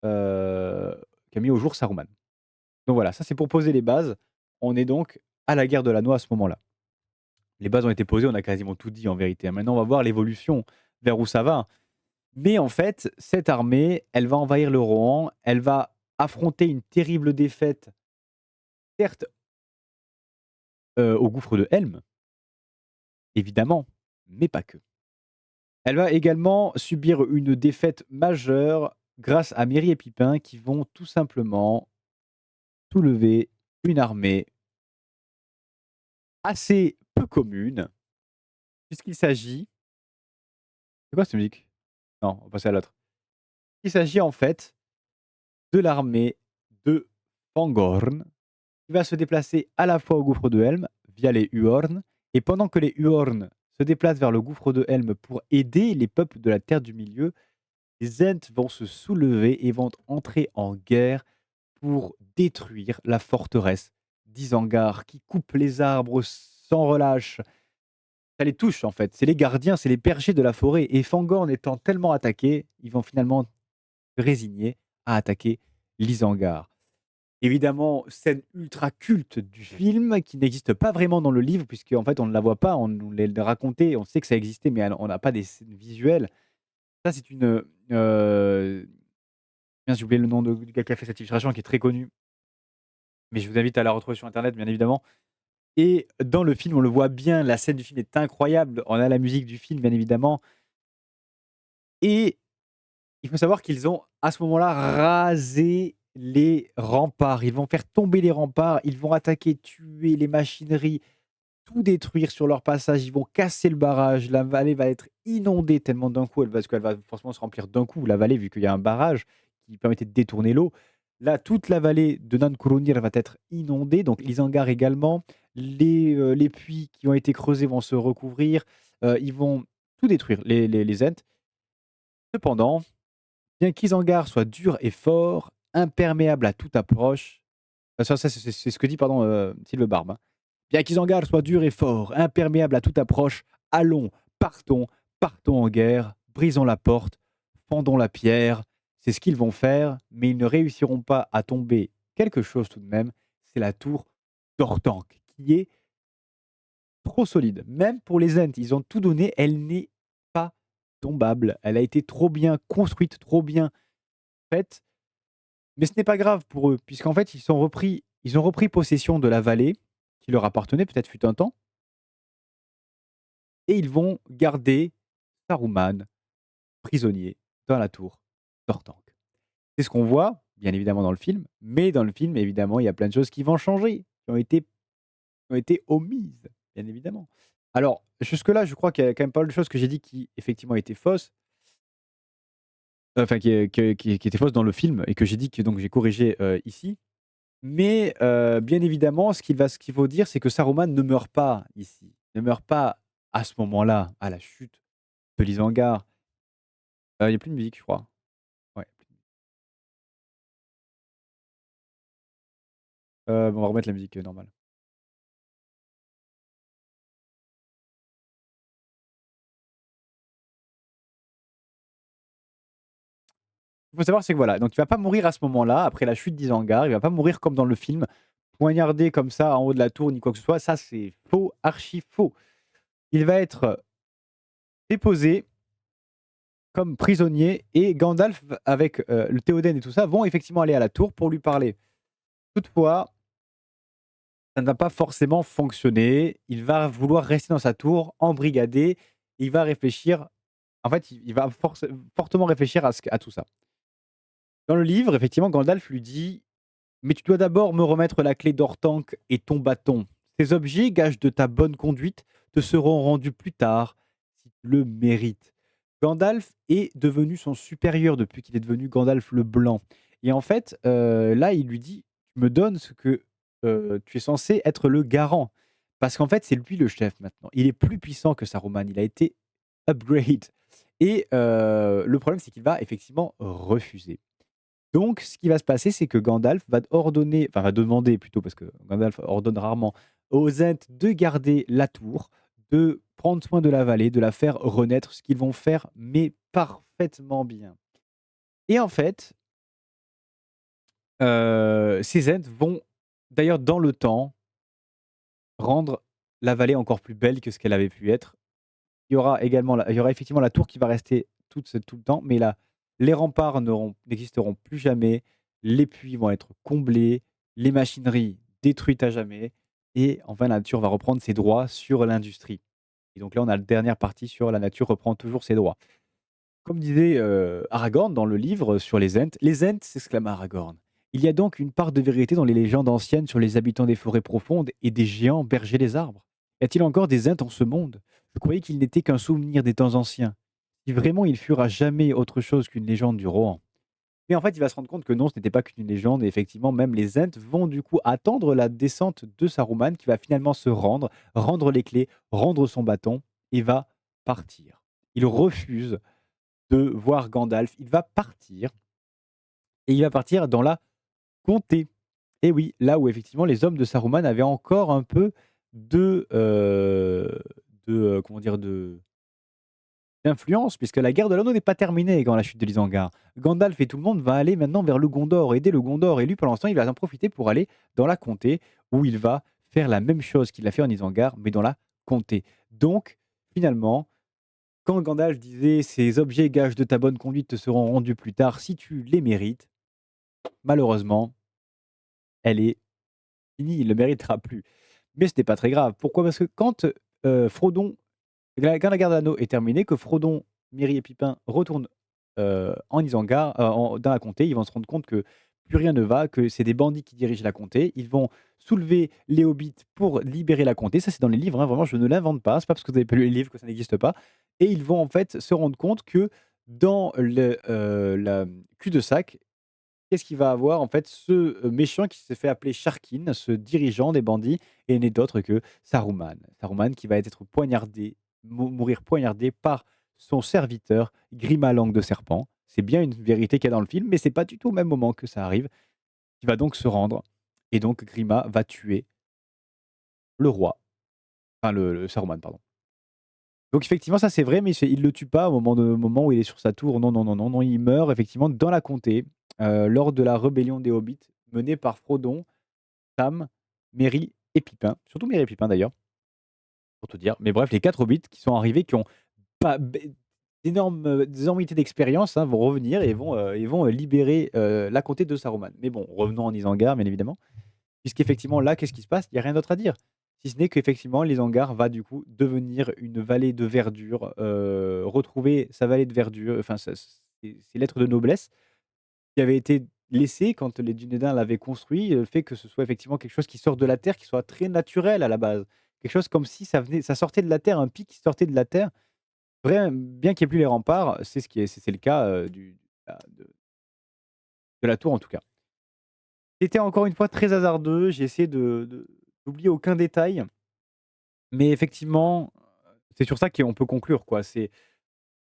heu, qu'a mis au jour Saruman. Donc voilà, ça c'est pour poser les bases. On est donc à la guerre de l'anneau à ce moment-là. Les bases ont été posées, on a quasiment tout dit en vérité, hein. Maintenant on va voir l'évolution, vers où ça va. Mais en fait, cette armée, elle va envahir le Rohan, elle va affronter une terrible défaite, certes, au gouffre de Helm, évidemment, mais pas que. Elle va également subir une défaite majeure grâce à Merry et Pippin qui vont tout simplement soulever une armée assez peu commune, puisqu'il s'agit. C'est quoi cette musique? Non, on va passer à l'autre. Il s'agit en fait de l'armée de Fangorn qui va se déplacer à la fois au gouffre de Helm via les Huorn, et pendant que les Huorn se déplacent vers le gouffre de Helm pour aider les peuples de la Terre du Milieu, les Ents vont se soulever et vont entrer en guerre pour détruire la forteresse d'Isengard qui coupe les arbres sans relâche. Ça les touche en fait. C'est les gardiens, c'est les bergers de la forêt. Et Fangorn étant tellement attaqués, ils vont finalement se résigner à attaquer l'Isengard. Évidemment, scène ultra culte du film qui n'existe pas vraiment dans le livre, puisque en fait on ne la voit pas, on nous l'a raconté, on sait que ça existait, mais on n'a pas des scènes visuelles. Ça, c'est une. Mince, j'ai oublié le nom du gars qui a fait cette illustration qui est très connu, mais je vous invite à la retrouver sur internet, bien évidemment. Et dans le film, on le voit bien, la scène du film est incroyable. On a la musique du film, bien évidemment. Et il faut savoir qu'ils ont, à ce moment-là, rasé les remparts. Ils vont faire tomber les remparts, ils vont attaquer, tuer les machineries, tout détruire sur leur passage. Ils vont casser le barrage. La vallée va être inondée tellement d'un coup, parce qu'elle va forcément se remplir d'un coup, la vallée, vu qu'il y a un barrage qui permettait de détourner l'eau. Là, toute la vallée de Nankurunir va être inondée, donc l'Isengard également. Les puits qui ont été creusés vont se recouvrir. Ils vont tout détruire, les Ents. Cependant, bien qu'Isengard soit dur et fort, imperméable à toute approche, c'est ce que dit pardon, Sylvebarbe, hein. Bien qu'Isengard soit dur et fort, imperméable à toute approche, allons, partons, partons en guerre, brisons la porte, fendons la pierre. C'est ce qu'ils vont faire, mais ils ne réussiront pas à tomber quelque chose tout de même, c'est la tour d'Orthanc, qui est trop solide. Même pour les Ents, ils ont tout donné, elle n'est pas tombable. Elle a été trop bien construite, trop bien faite, mais ce n'est pas grave pour eux, puisqu'en fait, ils ont repris possession de la vallée qui leur appartenait, peut-être fut un temps, et ils vont garder Saruman prisonnier dans la tour d'Orthanc. C'est ce qu'on voit, bien évidemment, dans le film, mais dans le film, évidemment, il y a plein de choses qui vont changer, qui ont été omises, bien évidemment. Alors, jusque-là, je crois qu'il y a quand même pas mal de choses que j'ai dit qui, effectivement, étaient fausses, enfin, qui étaient fausses dans le film et que j'ai dit que donc j'ai corrigé, ici. Mais, bien évidemment, ce qu'il faut dire, c'est que Saruman ne meurt pas ici, ne meurt pas à ce moment-là, à la chute de l'Isengard. Il y a plus de musique, je crois. Ouais. Bon, on va remettre la musique, normale. Il faut savoir, c'est que voilà, donc il va pas mourir à ce moment-là, après la chute d'Isengard, il va pas mourir comme dans le film. poignarder comme ça en haut de la tour ni quoi que ce soit. Ça, c'est faux, archi faux. Il va être déposé comme prisonnier et Gandalf, avec le Théoden et tout ça, vont effectivement aller à la tour pour lui parler. Toutefois, ça ne va pas forcément fonctionner. Il va vouloir rester dans sa tour, embrigadé. Il va réfléchir. En fait, il va fortement réfléchir à tout ça. Dans le livre, effectivement, Gandalf lui dit: mais tu dois d'abord me remettre la clé d'Orthanc et ton bâton. Ces objets, gages de ta bonne conduite, te seront rendus plus tard, si tu le mérites. Gandalf est devenu son supérieur depuis qu'il est devenu Gandalf le Blanc. Et en fait, là, il lui dit: tu me donnes ce que tu es censé être le garant. Parce qu'en fait, c'est lui le chef maintenant. Il est plus puissant que Saruman. Il a été upgrade. Et le problème, c'est qu'il va effectivement refuser. Donc, ce qui va se passer, c'est que Gandalf va ordonner, enfin va demander plutôt, parce que Gandalf ordonne rarement aux Ents de garder la tour, de prendre soin de la vallée, de la faire renaître, ce qu'ils vont faire, mais parfaitement bien. Et en fait, ces Ents vont, d'ailleurs dans le temps, rendre la vallée encore plus belle que ce qu'elle avait pu être. Il y aura effectivement la tour qui va rester tout le temps, mais les remparts n'existeront plus jamais, les puits vont être comblés, les machineries détruites à jamais, et enfin la nature va reprendre ses droits sur l'industrie. Et donc là, on a la dernière partie sur la nature reprend toujours ses droits. Comme disait Aragorn dans le livre sur les Ents, s'exclama Aragorn. Il y a donc une part de vérité dans les légendes anciennes sur les habitants des forêts profondes et des géants bergers des arbres. Y a-t-il encore des Ents en ce monde? Je croyais qu'ils n'étaient qu'un souvenir des temps anciens. Si vraiment ils furent à jamais autre chose qu'une légende du Rohan. Mais en fait, il va se rendre compte que non, ce n'était pas qu'une légende, et effectivement, même les Ents vont du coup attendre la descente de Saruman, qui va finalement se rendre, rendre les clés, rendre son bâton, et va partir. Il refuse de voir Gandalf. Il va partir, et il va partir dans la comté. Et oui, là où effectivement les hommes de Saruman avaient encore un peu de, comment dire, d'influence, puisque la guerre de l'anneau n'est pas terminée quand la chute de l'Isengard. Gandalf et tout le monde va aller maintenant vers le Gondor, aider le Gondor, et lui, pendant ce temps, il va en profiter pour aller dans la comté, où il va faire la même chose qu'il a fait en Isengard, mais dans la comté. Donc, finalement, quand Gandalf disait: «Ces objets gages de ta bonne conduite te seront rendus plus tard si tu les mérites», malheureusement, elle est finie, il ne le méritera plus. Mais ce n'est pas très grave. Pourquoi? Parce que quand, Frodon quand la guerre de l'anneau est terminée, que Frodon, Merry et Pippin retournent, en Isengard, dans la comté, ils vont se rendre compte que plus rien ne va, que c'est des bandits qui dirigent la comté. Ils vont soulever les hobbits pour libérer la comté. Ça, c'est dans les livres, hein, vraiment, je ne l'invente pas. C'est pas parce que vous avez pas lu les livres que ça n'existe pas. Et ils vont en fait se rendre compte que dans la cul-de-sac, qu'est-ce qu'il va avoir en fait? Ce, méchant qui s'est fait appeler Sharkin, ce dirigeant des bandits, et n'est autre que Saruman. Saruman qui va être poignardé, mourir poignardé par son serviteur Grima Langue de Serpent. C'est bien une vérité qu'il y a dans le film, mais c'est pas du tout au même moment que ça arrive. Il va donc se rendre, et donc Grima va tuer le roi, enfin le Saruman, pardon. Donc effectivement, ça c'est vrai, mais il le tue pas au moment où il est sur sa tour. Non, non, non, non, non, il meurt effectivement dans la comté, lors de la rébellion des Hobbits menée par Frodon, Sam, Merry et Pippin. Surtout Merry et Pippin d'ailleurs, pour tout dire. Mais bref, les 4 Hobbits qui sont arrivés, qui ont pas d'énormes, des énormités d'expérience, hein, vont revenir et vont libérer, la comté de Saruman. Mais bon, revenons en Isengard, bien évidemment. Puisqu'effectivement, là, qu'est-ce qui se passe? Il y a rien d'autre à dire. Si ce n'est qu'effectivement, l'Isengard va du coup devenir une vallée de verdure, retrouver sa vallée de verdure, enfin ses lettres de noblesse qui avaient été laissées quand les Dunédain l'avaient construit, le fait que ce soit effectivement quelque chose qui sort de la terre, qui soit très naturel à la base. Quelque chose comme si ça sortait de la terre, un pic qui sortait de la terre. Bien qu'il y ait plus les remparts, c'est le cas, de la tour en tout cas. C'était encore une fois très hasardeux, j'ai essayé d'oublier aucun détail, mais effectivement, c'est sur ça qu'on peut conclure, quoi. Ce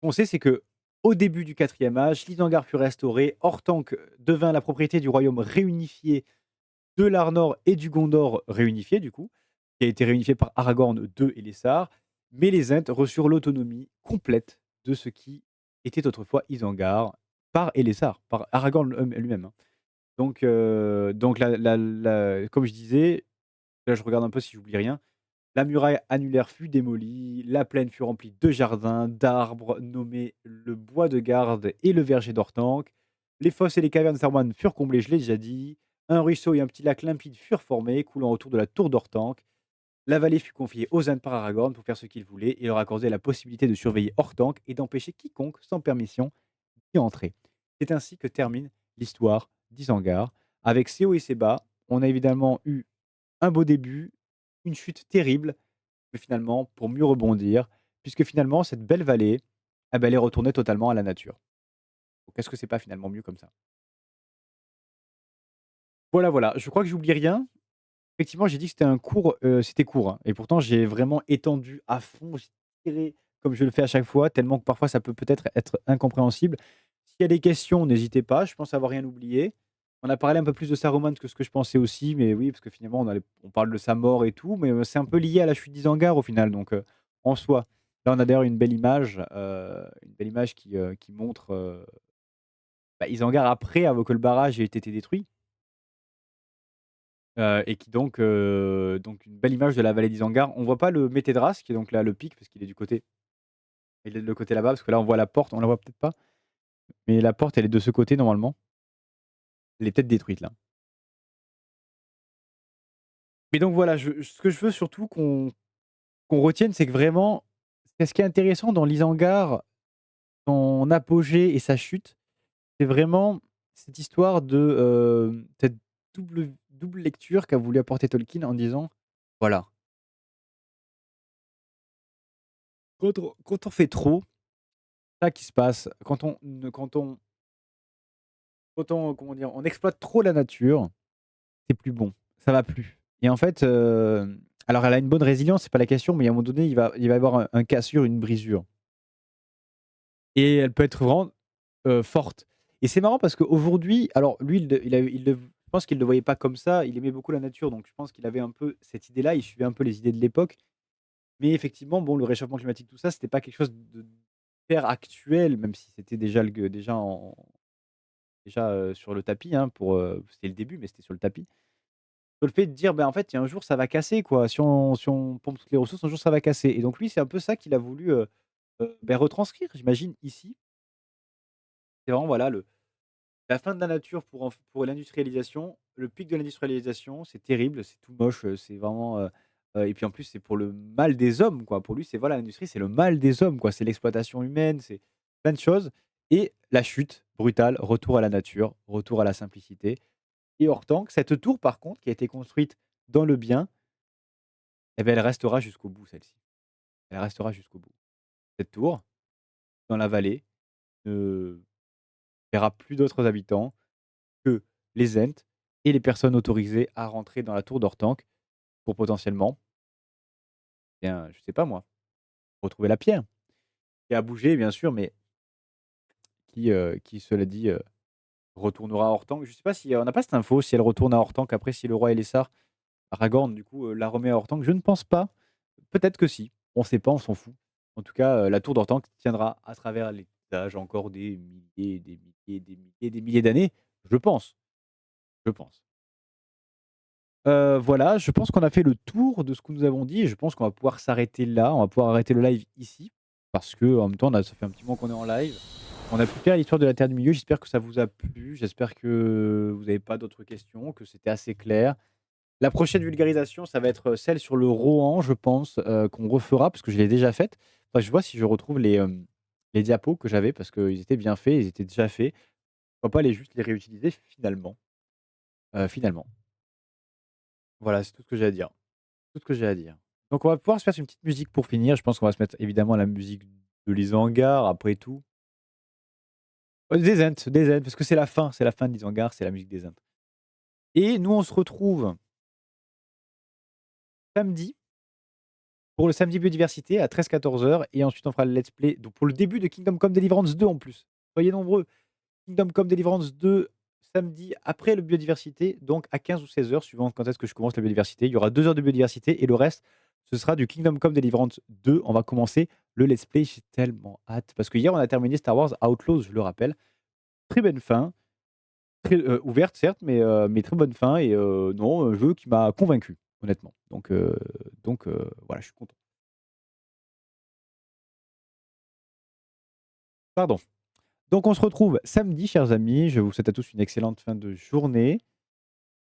qu'on sait, c'est que au début du 4e âge, l'Isengard fut restauré, Orthanc devint la propriété du royaume réunifié de l'Arnor et du Gondor réunifié, du coup, qui a été réunifié par Aragorn II et les Sars, mais les Ents reçurent l'autonomie complète de ce qui était autrefois Isengard par Elessar, par Aragorn lui-même, hein. Donc comme je disais, là je regarde un peu si j'oublie rien. La muraille annulaire fut démolie, la plaine fut remplie de jardins, d'arbres nommés le bois de garde et le verger d'Ortanque. Les fosses et les cavernes de Saruman furent comblées, je l'ai déjà dit. Un ruisseau et un petit lac limpide furent formés, coulant autour de la tour d'Ortanque. La vallée fut confiée aux ânes par Aragorn pour faire ce qu'ils voulaient et leur accorder la possibilité de surveiller Orthanc et d'empêcher quiconque, sans permission, d'y entrer. C'est ainsi que termine l'histoire d'Isengard. Avec ses hauts et ses bas, on a évidemment eu un beau début, une chute terrible, mais finalement, pour mieux rebondir, puisque finalement, cette belle vallée, ah ben, elle est retournée totalement à la nature. Donc, est-ce que c'est pas finalement mieux comme ça? Voilà, voilà. Je crois que j'oublie rien. Effectivement, j'ai dit que c'était court, hein, et pourtant j'ai vraiment étendu à fond, j'ai tiré comme je le fais à chaque fois, tellement que parfois ça peut peut-être être incompréhensible. S'il y a des questions, n'hésitez pas, je pense avoir rien oublié. On a parlé un peu plus de Saruman que ce que je pensais aussi, mais oui, parce que finalement on parle de sa mort et tout, mais c'est un peu lié à la chute d'Isengard au final, donc en soi. Là, on a d'ailleurs une belle image qui montre, bah, Isengard après, avant que le barrage ait été détruit. Et qui donc une belle image de la vallée d'Isengard. On voit pas le Métédras qui est donc là le pic parce qu'il est du côté il est de le côté là-bas parce que là on voit la porte, on la voit peut-être pas, mais la porte elle est de ce côté normalement. Elle est peut-être détruite là. Mais donc voilà, ce que je veux surtout qu'on retienne, c'est que vraiment, ce qui est intéressant dans l'Isengard, son apogée et sa chute, c'est vraiment cette histoire de, cette double lecture qu'a voulu apporter Tolkien en disant: «Voilà, quand on fait trop, ça qui se passe, quand on comment dire? On exploite trop la nature, c'est plus bon, ça va plus et en fait, alors elle a une bonne résilience, c'est pas la question, mais à un moment donné, il va y avoir un cassure, une brisure et elle peut être vraiment, forte et c'est marrant parce qu'aujourd'hui alors lui, il le je pense qu'il le voyait pas comme ça, il aimait beaucoup la nature, donc je pense qu'il avait un peu cette idée-là, il suivait un peu les idées de l'époque, mais effectivement, bon, le réchauffement climatique, tout ça, c'était pas quelque chose de d'hyper actuel, même si c'était déjà, sur le tapis, hein, c'était le début, mais c'était sur le tapis. Sur le fait de dire: «Ben, en fait, il y a un jour, ça va casser, quoi. Si on pompe toutes les ressources, un jour, ça va casser» et donc lui, c'est un peu ça qu'il a voulu, beh, retranscrire, j'imagine, ici. C'est vraiment, voilà, la fin de la nature pour l'industrialisation, le pic de l'industrialisation, c'est terrible, c'est tout moche, c'est vraiment, et puis, en plus, c'est pour le mal des hommes, quoi. Pour lui, c'est voilà, l'industrie, c'est le mal des hommes, quoi. C'est l'exploitation humaine, c'est plein de choses et la chute brutale, retour à la nature, retour à la simplicité. Et Hortense, cette tour par contre qui a été construite dans le bien, eh beh, elle restera jusqu'au bout celle-ci. Elle restera jusqu'au bout. Cette tour, dans la vallée, ne verra plus d'autres habitants que les Ents et les personnes autorisées à rentrer dans la tour d'Orthanc pour potentiellement, bien, je sais pas moi, retrouver la pierre qui a bougé bien sûr, mais qui cela dit, retournera à Orthanc. Je sais pas si on n'a pas cette info, si elle retourne à Orthanc après si le roi Elessar, Aragorn du coup, la remet à Orthanc. Je ne pense pas. Peut-être que si, on sait pas, on s'en fout. En tout cas, la tour d'Orthanc tiendra à travers les âges encore des milliers, des milliers, des milliers, des milliers d'années, je pense, je pense. Voilà, je pense qu'on a fait le tour de ce que nous avons dit et je pense qu'on va pouvoir s'arrêter là. On va pouvoir arrêter le live ici parce qu'en même temps, ça fait un petit moment qu'on est en live. On a pu faire l'histoire de la Terre du Milieu. J'espère que ça vous a plu. J'espère que vous n'avez pas d'autres questions, que c'était assez clair. La prochaine vulgarisation, ça va être celle sur le Rohan, je pense, qu'on refera parce que je l'ai déjà faite. Enfin, je vois si je retrouve les diapos que j'avais parce qu'ils étaient bien faits, ils étaient déjà faits. Pourquoi pas juste les réutiliser finalement? Finalement. Voilà, c'est tout ce que j'ai à dire. Tout ce que j'ai à dire. Donc on va pouvoir se faire une petite musique pour finir. Je pense qu'on va se mettre évidemment la musique de l'Isengard après tout. Des Ents, parce que c'est la fin d'Isengard, c'est la musique des Ents. Et nous, on se retrouve samedi pour le samedi biodiversité à 13-14 heures et ensuite on fera le let's play donc pour le début de Kingdom Come Deliverance 2 en plus. Soyez nombreux. Kingdom Come Deliverance 2 samedi après le biodiversité, donc à 15 ou 16 heures suivant quand est-ce que je commence la biodiversité. Il y aura 2 heures de biodiversité et le reste, ce sera du Kingdom Come Deliverance 2. On va commencer le let's play, j'ai tellement hâte parce que hier on a terminé Star Wars Outlaws, je le rappelle. Très bonne fin. Très, ouverte certes, mais très bonne fin et non, jeu qui m'a convaincu, honnêtement. Voilà, je suis content. Pardon. Donc on se retrouve samedi, chers amis. Je vous souhaite à tous une excellente fin de journée.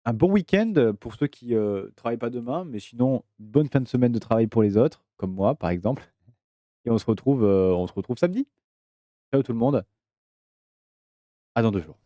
Un bon week-end, pour ceux qui, travaillent pas demain, mais sinon, une bonne fin de semaine de travail pour les autres, comme moi, par exemple et on se retrouve samedi. Ciao tout le monde, à dans 2 jours.